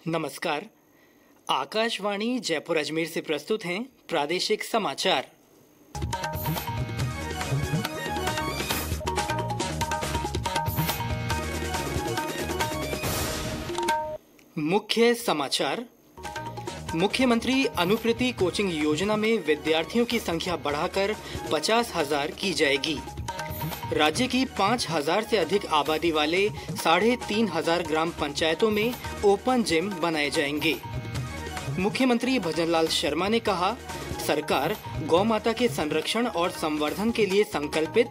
नमस्कार। आकाशवाणी जयपुर अजमेर से प्रस्तुत हैं प्रादेशिक समाचार। मुख्य समाचार। मुख्यमंत्री अनुकृति कोचिंग योजना में विद्यार्थियों की संख्या बढ़ाकर 50,000 की जाएगी। राज्य की 5,000 से अधिक आबादी वाले 3,500 ग्राम पंचायतों में ओपन जिम बनाए जाएंगे। मुख्यमंत्री भजनलाल शर्मा ने कहा, सरकार गौ माता के संरक्षण और संवर्धन के लिए संकल्पित।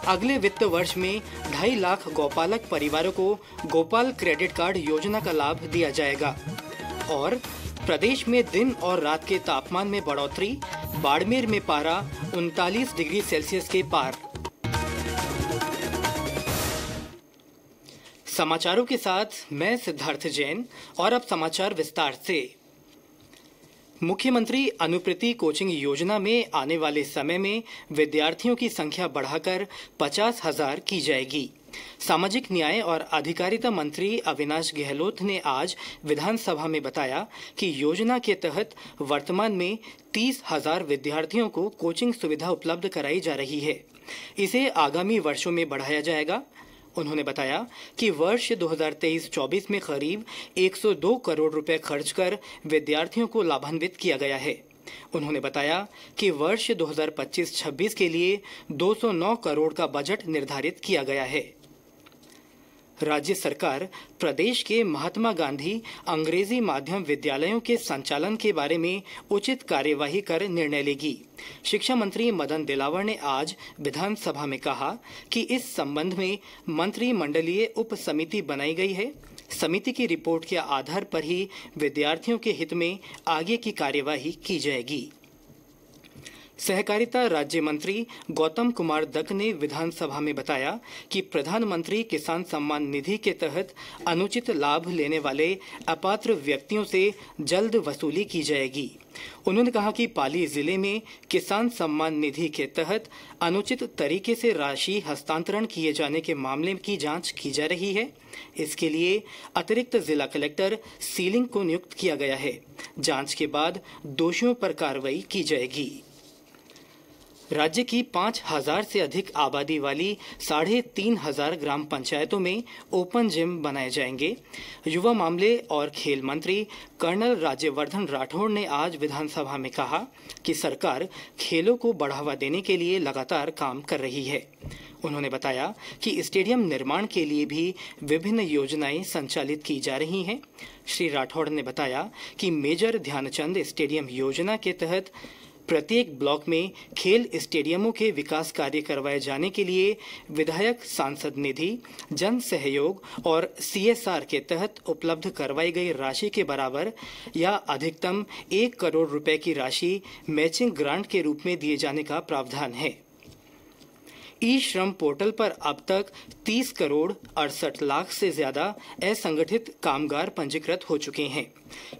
अगले वित्त वर्ष में 2.5 लाख गौपालक परिवारों को गोपाल क्रेडिट कार्ड योजना का लाभ दिया जाएगा। और प्रदेश में दिन और रात के तापमान में बढ़ोतरी, बाड़मेर में पारा 39 डिग्री सेल्सियस के पार। समाचारों के साथ मैं सिद्धार्थ जैन और अब समाचार विस्तार से। मुख्यमंत्री अनुकृति कोचिंग योजना में आने वाले समय में विद्यार्थियों की संख्या बढ़ाकर 50,000 की जाएगी। सामाजिक न्याय और अधिकारिता मंत्री अविनाश गहलोत ने आज विधानसभा में बताया कि योजना के तहत वर्तमान में 30,000 विद्यार्थियों को कोचिंग सुविधा उपलब्ध कराई जा रही है। इसे आगामी वर्षों में बढ़ाया जाएगा। उन्होंने बताया कि वर्ष 2023-24 में करीब 102 करोड़ रुपए खर्च कर विद्यार्थियों को लाभान्वित किया गया है। उन्होंने बताया कि वर्ष 2025-26 के लिए 209 करोड़ का बजट निर्धारित किया गया है। राज्य सरकार प्रदेश के महात्मा गांधी अंग्रेजी माध्यम विद्यालयों के संचालन के बारे में उचित कार्यवाही कर निर्णय लेगी। शिक्षा मंत्री मदन दिलावर ने आज विधानसभा में कहा कि इस संबंध में मंत्रिमंडलीय उप समिति बनाई गई है। समिति की रिपोर्ट के आधार पर ही विद्यार्थियों के हित में आगे की कार्यवाही की जाएगी। सहकारिता राज्य मंत्री गौतम कुमार दत्त ने विधानसभा में बताया कि प्रधानमंत्री किसान सम्मान निधि के तहत अनुचित लाभ लेने वाले अपात्र व्यक्तियों से जल्द वसूली की जाएगी। उन्होंने कहा कि पाली जिले में किसान सम्मान निधि के तहत अनुचित तरीके से राशि हस्तांतरण किए जाने के मामले की जांच की जा रही है। इसके लिए अतिरिक्त जिला कलेक्टर सीलिंग को नियुक्त किया गया है। जांच के बाद दोषियों पर कार्रवाई की जाएगी। राज्य की 5,000 से अधिक आबादी वाली 3,500 ग्राम पंचायतों में ओपन जिम बनाए जाएंगे। युवा मामले और खेल मंत्री कर्नल राज्यवर्धन राठौड़ ने आज विधानसभा में कहा कि सरकार खेलों को बढ़ावा देने के लिए लगातार काम कर रही है। उन्होंने बताया कि स्टेडियम निर्माण के लिए भी विभिन्न योजनाएं संचालित की जा रही हैं। श्री राठौड़ ने बताया कि मेजर ध्यानचंद स्टेडियम योजना के तहत प्रत्येक ब्लॉक में खेल स्टेडियमों के विकास कार्य करवाए जाने के लिए विधायक सांसद निधि, जन सहयोग और CSR के तहत उपलब्ध करवाई गई राशि के बराबर या अधिकतम 1 करोड़ रुपए की राशि मैचिंग ग्रांट के रूप में दिए जाने का प्रावधान है। ई श्रम पोर्टल पर अब तक 30 करोड़ 68 लाख से ज्यादा असंगठित कामगार पंजीकृत हो चुके हैं।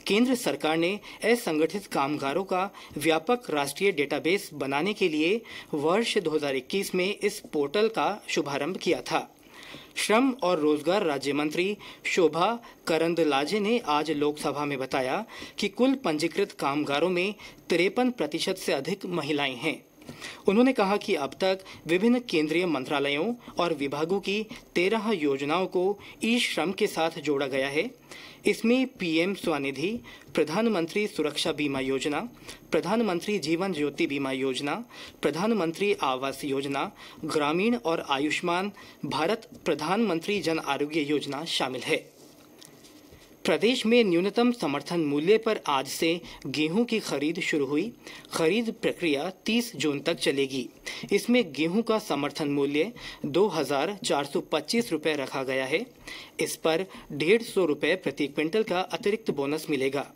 केंद्र सरकार ने असंगठित कामगारों का व्यापक राष्ट्रीय डेटाबेस बनाने के लिए वर्ष 2021 में इस पोर्टल का शुभारंभ किया था। श्रम और रोजगार राज्य मंत्री शोभा करंदलाजे ने आज लोकसभा में बताया कि कुल पंजीकृत कामगारों में 53% से अधिक महिलाएं हैं। उन्होंने कहा कि अब तक विभिन्न केंद्रीय मंत्रालयों और विभागों की 13 योजनाओं को ई श्रम के साथ जोड़ा गया है। इसमें PM स्वनिधि, प्रधानमंत्री सुरक्षा बीमा योजना, प्रधानमंत्री जीवन ज्योति बीमा योजना, प्रधानमंत्री आवास योजना, ग्रामीण और आयुष्मान भारत प्रधानमंत्री जन आरोग्य योजना शामिल है। प्रदेश में न्यूनतम समर्थन मूल्य पर आज से गेहूं की खरीद शुरू हुई। खरीद प्रक्रिया 30 जून तक चलेगी। इसमें गेहूं का समर्थन मूल्य 2,425 रुपए रखा गया है। इस पर 150 रुपए प्रति क्विंटल का अतिरिक्त बोनस मिलेगा।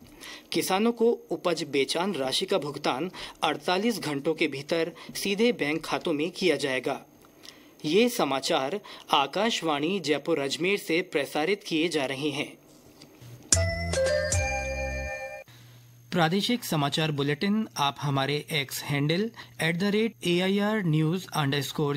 किसानों को उपज बेचान राशि का भुगतान 48 घंटों के भीतर सीधे बैंक खातों में किया जाएगा। ये समाचार आकाशवाणी जयपुर अजमेर से प्रसारित किए जा रहे हैं। प्रादेशिक समाचार बुलेटिन आप हमारे x handle @AIR News_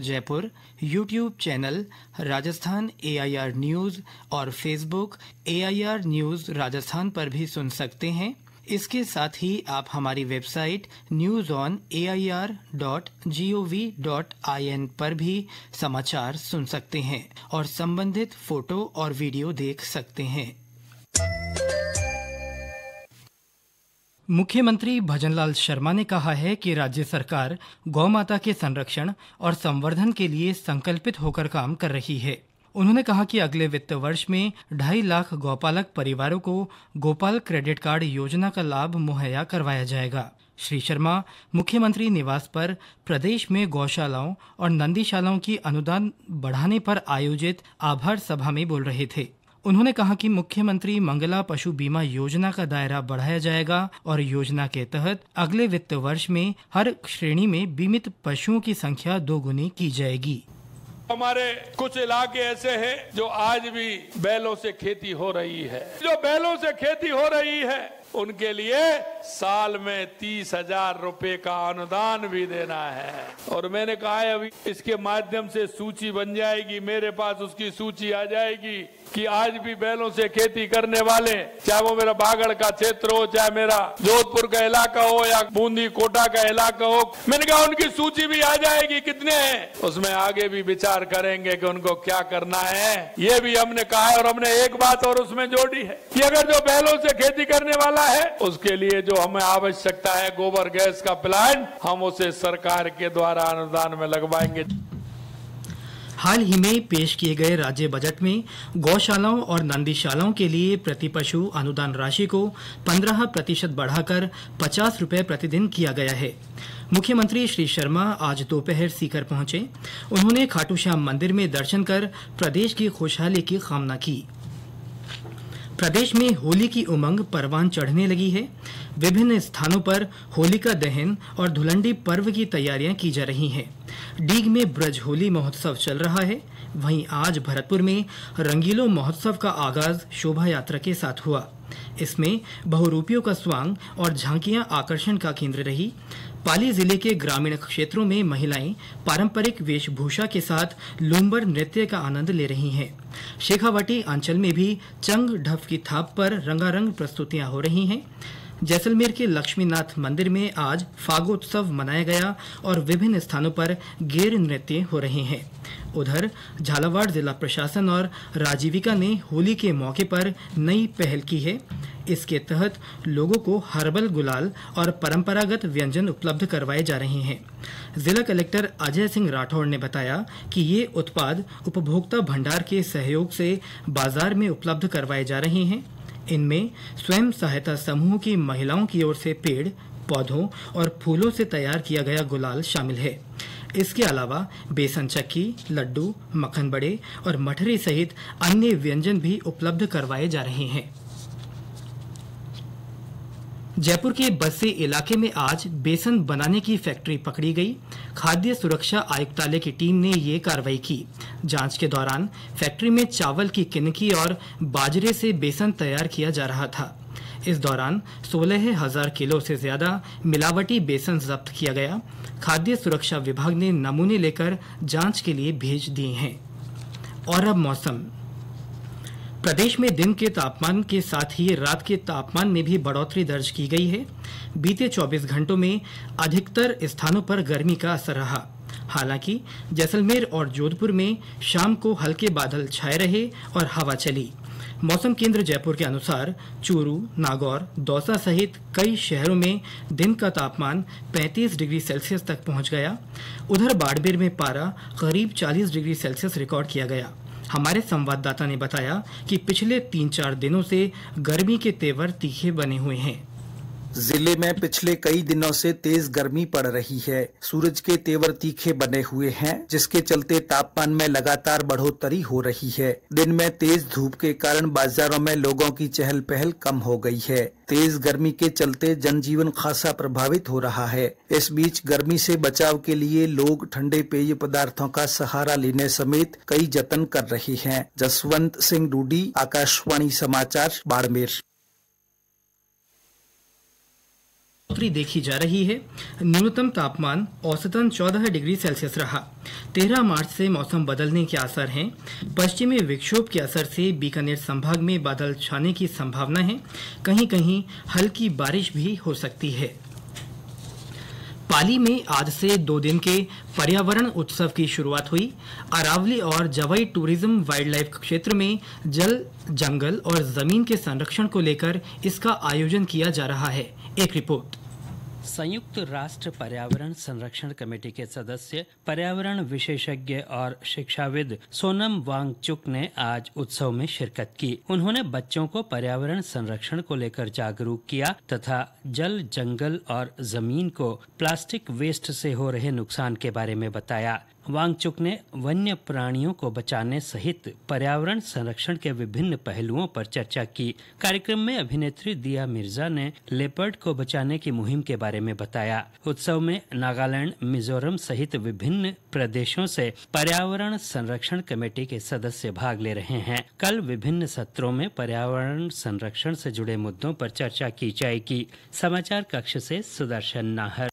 Jaipur, YouTube channel Rajasthan AIR news और फेसबुक AIR न्यूज राजस्थान पर भी सुन सकते हैं। इसके साथ ही आप हमारी वेबसाइट newson.air.gov.in पर भी समाचार सुन सकते हैं और संबंधित फोटो और वीडियो देख सकते हैं। मुख्यमंत्री भजनलाल शर्मा ने कहा है कि राज्य सरकार गौ माता के संरक्षण और संवर्धन के लिए संकल्पित होकर काम कर रही है। उन्होंने कहा कि अगले वित्त वर्ष में 2.5 लाख गौपालक परिवारों को गोपाल क्रेडिट कार्ड योजना का लाभ मुहैया करवाया जाएगा। श्री शर्मा मुख्यमंत्री निवास पर प्रदेश में गौशालाओं और नंदीशालाओं की अनुदान बढ़ाने पर आयोजित आभार सभा में बोल रहे थे। उन्होंने कहा कि मुख्यमंत्री मंगला पशु बीमा योजना का दायरा बढ़ाया जाएगा और योजना के तहत अगले वित्त वर्ष में हर श्रेणी में बीमित पशुओं की संख्या 2 गुनी की जाएगी। हमारे कुछ इलाके ऐसे हैं जो आज भी बैलों से खेती हो रही है। जो बैलों से खेती हो रही है उनके लिए साल में 30,000 रुपए का अनुदान भी देना है। और मैंने कहा है अभी इसके माध्यम से सूची बन जाएगी, मेरे पास उसकी सूची आ जाएगी कि आज भी बैलों से खेती करने वाले, चाहे वो मेरा बागड़ का क्षेत्र हो, चाहे मेरा जोधपुर का इलाका हो या बूंदी कोटा का इलाका हो, मैंने कहा उनकी सूची भी आ जाएगी कितने हैं। उसमें आगे भी विचार करेंगे कि उनको क्या करना है। ये भी हमने कहा है और हमने एक बात और उसमें जोड़ी है कि अगर जो बैलों से खेती करने वाला है उसके लिए जो हमें आवश्यकता है गोबर गैस का प्लांट, हम उसे सरकार के द्वारा अनुदान में लगवाएंगे। हाल ही में पेश किए गए राज्य बजट में गौशालाओं और नंदीशालाओं के लिए प्रति पशु अनुदान राशि को 15% बढ़ाकर 50 रुपए प्रतिदिन किया गया है। मुख्यमंत्री श्री शर्मा आज दोपहर सीकर पहुंचे। उन्होंने खाटू श्याम मंदिर में दर्शन कर प्रदेश की खुशहाली की कामना की। प्रदेश में होली की उमंग परवान चढ़ने लगी है। विभिन्न स्थानों पर होलिका दहन और धुलंडी पर्व की तैयारियां की जा रही हैं। डीग में ब्रज होली महोत्सव चल रहा है। वहीं आज भरतपुर में रंगीलो महोत्सव का आगाज शोभा यात्रा के साथ हुआ। इसमें बहुरूपियों का स्वांग और झांकियां आकर्षण का केंद्र रही। पाली जिले के ग्रामीण क्षेत्रों में महिलाएं पारंपरिक वेशभूषा के साथ लूम्बर नृत्य का आनंद ले रही हैं। शेखावाटी अंचल में भी चंग ढफ की थाप पर रंगारंग प्रस्तुतियां हो रही हैं। जैसलमेर के लक्ष्मीनाथ मंदिर में आज फागोत्सव मनाया गया और विभिन्न स्थानों पर गेर नृत्य हो रहे हैं। उधर झालावाड़ जिला प्रशासन और राजीविका ने होली के मौके पर नई पहल की है। इसके तहत लोगों को हर्बल गुलाल और परंपरागत व्यंजन उपलब्ध करवाए जा रहे हैं। जिला कलेक्टर अजय सिंह राठौड़ ने बताया कि ये उत्पाद उपभोक्ता भंडार के सहयोग से बाजार में उपलब्ध करवाए जा रहे हैं। इनमें स्वयं सहायता समूह की महिलाओं की ओर से पेड़, पौधों और फूलों से तैयार किया गया गुलाल शामिल है। इसके अलावा बेसन चक्की, लड्डू, मक्खन बड़े और मठरी सहित अन्य व्यंजन भी उपलब्ध करवाए जा रहे हैं। जयपुर के बस्सी इलाके में आज बेसन बनाने की फैक्ट्री पकड़ी गई। खाद्य सुरक्षा आयुक्तालय की टीम ने ये कार्रवाई की। जांच के दौरान फैक्ट्री में चावल की किनकी और बाजरे से बेसन तैयार किया जा रहा था। इस दौरान 16,000 किलो से ज्यादा मिलावटी बेसन जब्त किया गया। खाद्य सुरक्षा विभाग ने नमूने लेकर जांच के लिए भेज दिए हैं। और अब मौसम। प्रदेश में दिन के तापमान के साथ ही रात के तापमान में भी बढ़ोतरी दर्ज की गई है। बीते 24 घंटों में अधिकतर स्थानों पर गर्मी का असर रहा। हालांकि जैसलमेर और जोधपुर में शाम को हल्के बादल छाए रहे और हवा चली। मौसम केंद्र जयपुर के अनुसार चूरू, नागौर, दौसा सहित कई शहरों में दिन का तापमान 35 डिग्री सेल्सियस तक पहुंच गया। उधर बाड़मेर में पारा करीब 40 डिग्री सेल्सियस रिकॉर्ड किया गया। हमारे संवाददाता ने बताया कि पिछले 3-4 दिनों से गर्मी के तेवर तीखे बने हुए हैं। जिले में पिछले कई दिनों से तेज गर्मी पड़ रही है। सूरज के तेवर तीखे बने हुए हैं, जिसके चलते तापमान में लगातार बढ़ोतरी हो रही है। दिन में तेज धूप के कारण बाजारों में लोगों की चहल पहल कम हो गई है। तेज गर्मी के चलते जनजीवन खासा प्रभावित हो रहा है। इस बीच गर्मी से बचाव के लिए लोग ठंडे पेय पदार्थों का सहारा लेने समेत कई जतन कर रहे हैं। जसवंत सिंह डूडी, आकाशवाणी समाचार, बाड़मेर। बढ़ोतरी देखी जा रही है। न्यूनतम तापमान औसतन 14 डिग्री सेल्सियस रहा। 13 मार्च से मौसम बदलने के आसार हैं। पश्चिमी विक्षोभ के असर से बीकानेर संभाग में बादल छाने की संभावना है। कहीं कहीं हल्की बारिश भी हो सकती है। पाली में आज से 2 दिन के पर्यावरण उत्सव की शुरुआत हुई। अरावली और जवाई टूरिज्म वाइल्ड लाइफ क्षेत्र में जल, जंगल और जमीन के संरक्षण को लेकर इसका आयोजन किया जा रहा है। एक रिपोर्ट। संयुक्त राष्ट्र पर्यावरण संरक्षण कमेटी के सदस्य, पर्यावरण विशेषज्ञ और शिक्षाविद सोनम वांगचुक ने आज उत्सव में शिरकत की। उन्होंने बच्चों को पर्यावरण संरक्षण को लेकर जागरूक किया तथा जल, जंगल और जमीन को प्लास्टिक वेस्ट से हो रहे नुकसान के बारे में बताया। वांगचुक ने वन्य प्राणियों को बचाने सहित पर्यावरण संरक्षण के विभिन्न पहलुओं पर चर्चा की। कार्यक्रम में अभिनेत्री दिया मिर्जा ने लेपर्ड को बचाने की मुहिम के बारे में बताया। उत्सव में नागालैंड, मिजोरम सहित विभिन्न प्रदेशों से पर्यावरण संरक्षण कमेटी के सदस्य भाग ले रहे हैं। कल विभिन्न सत्रों में पर्यावरण संरक्षण से जुड़े मुद्दों पर चर्चा की जाएगी। समाचार कक्ष से सुदर्शन नाहर।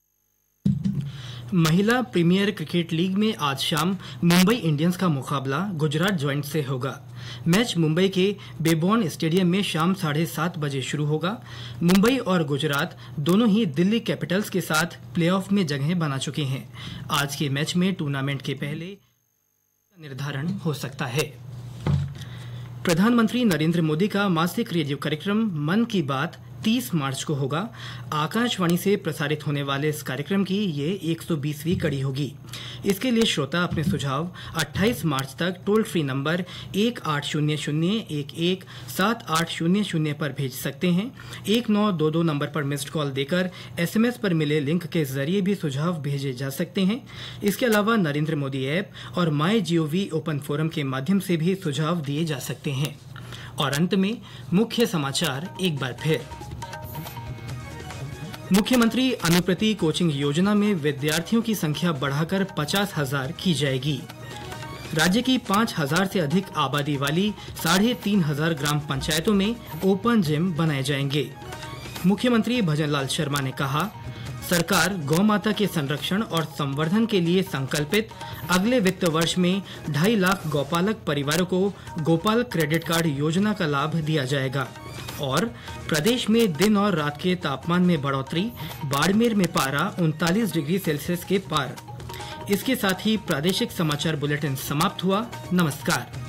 महिला प्रीमियर क्रिकेट लीग में आज शाम मुंबई इंडियंस का मुकाबला गुजरात जॉइंट से होगा। मैच मुंबई के बेबॉर्न स्टेडियम में शाम 7:30 बजे शुरू होगा। मुंबई और गुजरात दोनों ही दिल्ली कैपिटल्स के साथ प्लेऑफ में जगह बना चुके हैं। आज के मैच में टूर्नामेंट के पहले निर्धारण हो सकता है। प्रधानमंत्री नरेंद्र मोदी का मासिक रेडियो कार्यक्रम मन की बात 30 मार्च को होगा। आकाशवाणी से प्रसारित होने वाले इस कार्यक्रम की ये 120वीं कड़ी होगी। इसके लिए श्रोता अपने सुझाव 28 मार्च तक टोल फ्री नंबर 1800-11-7800 पर भेज सकते हैं। 1922 नंबर पर मिस्ड कॉल देकर SMS पर मिले लिंक के जरिए भी सुझाव भेजे जा सकते हैं। इसके अलावा नरेंद्र मोदी ऐप और MyGov ओपन फोरम के माध्यम से भी सुझाव दिए जा सकते हैं। और अंत में मुख्य समाचार एक बार फिर। मुख्यमंत्री अनुप्रति कोचिंग योजना में विद्यार्थियों की संख्या बढ़ाकर 50,000 की जाएगी। राज्य की 5,000 से अधिक आबादी वाली 3,500 ग्राम पंचायतों में ओपन जिम बनाए जाएंगे। मुख्यमंत्री भजनलाल शर्मा ने कहा, सरकार गौ माता के संरक्षण और संवर्धन के लिए संकल्पित। अगले वित्त वर्ष में 2.5 लाख गौपालक परिवारों को गोपाल क्रेडिट कार्ड योजना का लाभ दिया जाएगा। और प्रदेश में दिन और रात के तापमान में बढ़ोतरी, बाड़मेर में पारा 39 डिग्री सेल्सियस के पार। इसके साथ ही प्रादेशिक समाचार बुलेटिन समाप्त हुआ। नमस्कार।